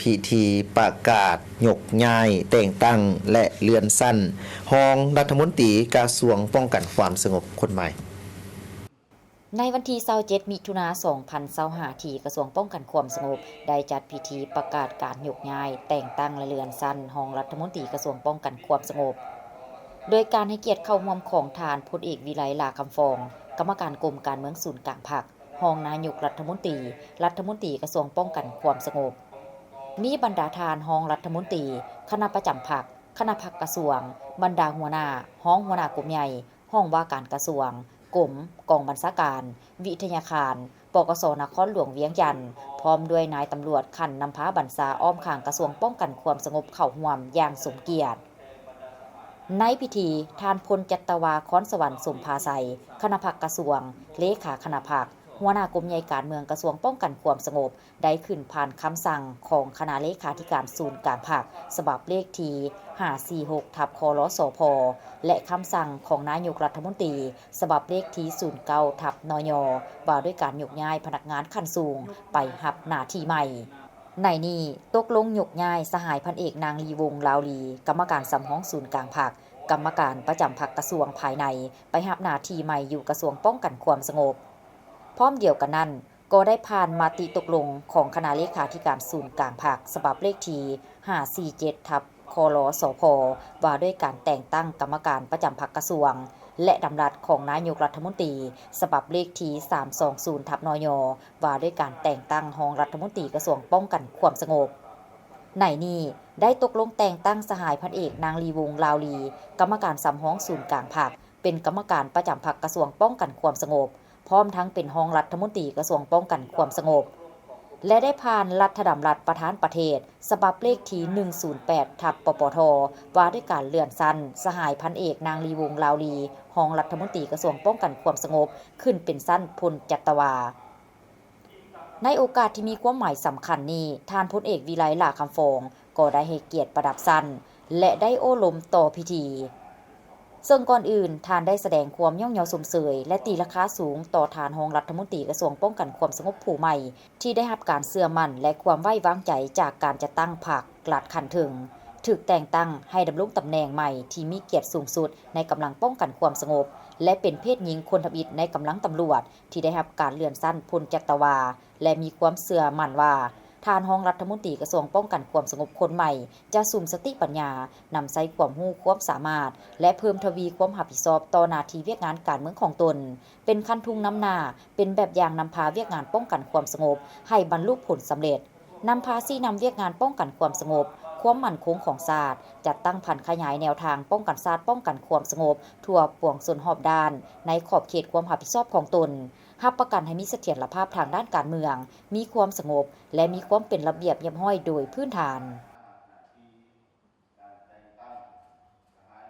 พิธีประกาศยกย้ายแต่งตั้งและเลื่อนสั้นรองรัฐมนตรีกระทรวงป้องกันความสงบคนใหม่ในวันที่27มิถุนายน2025ที่กระทรวงป้องกันความสงบได้จัดพิธีประกาศการยกย้ายแต่งตั้งและเลื่อนสั้นรองรัฐมนตรีกระทรวงป้องกันความสงบโดยการให้เกียรติเข้าร่วมของทานพลเอกวิไลลาคำฟองกรรมการกรมการเมืองศูนย์กลางพรรครองนายกรัฐมนตรีกระทรวงป้องกันความสงบมีบรรดาทานรองรัฐมนตรีคณะประจำพรรคคณะพรรคกระทรวงบรรดาหัวหน้าห้องหัวหน้ากรมใหญ่ห้องว่าการกระทรวงกรมกองบัญชาการวิทยาคารปกสนครหลวงเวียงจันทน์พร้อมด้วยนายตำรวจขันนำพาบรรษาอ้อมข้างกระทรวงป้องกันความสงบเข้าร่วมอย่างสมเกียรติในพิธีทานพลจัตวาค้อนสวรรค์สมภาไสคณะพรรคกระทรวงเลขาคณะพรรคหัวหน้ากรมใหญ่การเมืองกระทรวงป้องกันความสงบได้ขึ้นผ่านคำสั่งของคณะเลขาธิการศูนย์กลางพรรคฉบับเลขที่546/คลสพและคำสั่งของนายกรัฐมนตรีฉบับเลขที่09/นยว่าด้วยการยกย้ายพนักงานขั้นสูงไปรับหน้าที่ใหม่ในนี้ตกลงยกย้ายสหายพันเอกนางลีวงลาวลีกรรมการสำห้องศูนย์กลางพรรคกรรมการประจำพรรคกระทรวงภายในไปรับหน้าที่ใหม่อยู่กระทรวงป้องกันความสงบพร้อมเดียวกันนั้นก็ได้ผ่านมติตกลงของคณะเลขาธิการศูนย์กลางพรรคฉบับเลขที่547/คลสพว่าด้วยการแต่งตั้งกรรมการประจำพรรคกระทรวงและดำรัสของนายกรัฐมนตรีฉบับเลขที่320/นยว่าด้วยการแต่งตั้งรองรัฐมนตรีกระทรวงป้องกันความสงบในนี้ได้ตกลงแต่งตั้งสหายพันเอกนางลีวงลาวลีกรรมการสำห้องศูนย์กลางพรรคเป็นกรรมการประจำพรรคกระทรวงป้องกันความสงบพร้อมทั้งเป็นรองรัฐมนตรีกระทรวงป้องกันความสงบและได้ผ่านรัฐดำรัสประธานประเทศฉบับเลขที่108/ปปทว่าด้วยการเลื่อนสั้นสหายพันเอกนางลีวงลาวลีรองรัฐมนตรีกระทรวงป้องกันความสงบขึ้นเป็นสั้นพลจัตวาในโอกาสที่มีความหมายสำคัญนี้ท่านพลเอกวิไลลาคำฟองก็ได้ให้เกียรติประดับสั้นและได้โอ้ลมต่อพิธีซึ่งก่อนอื่นท่านได้แสดงความย่องเยาสมเสยและตีราคาสูงต่อทานรองรัฐมนตรีกระทรวงป้องกันความสงบผู้ใหม่ที่ได้รับการเชื่อมั่นและความไว้วางใจจากการจัดตั้งพรรคลัดขันถึงถูกแต่งตั้งให้ดำรงตำแหน่งใหม่ที่มีเกียรติสูงสุดในกำลังป้องกันความสงบและเป็นเพศหญิงคนทำอิฐในกำลังตำรวจที่ได้รับการเลื่อนสั้นพลจัตวาและมีความเชื่อมั่นว่าทานรองรัฐมนตรีกระทรวงป้องกันความสงบคนใหม่จะสุ่มสติปัญญานำใช้ความรู้ความสามารถและเพิ่มทวีความรับผิดชอบต่อหน้าที่เวียกงานการเมืองของตนเป็นคันทุ่งนำหน้าเป็นแบบอย่างนำพาเวียกงานป้องกันความสงบให้บรรลุผลสำเร็จนำพาชี้นำเวียกงานป้องกันความสงบความมั่นคงของชาติจัดตั้งพันขยายแนวทางป้องกันชาติป้องกันความสงบทั่วปวงส่วนรอบด้านในขอบเขตความรับผิดชอบของตนรับประกันให้มีเสถียรภาพทางด้านการเมืองมีความสงบและมีความเป็นระเบียบเรียบร้อยโดยพื้นฐาน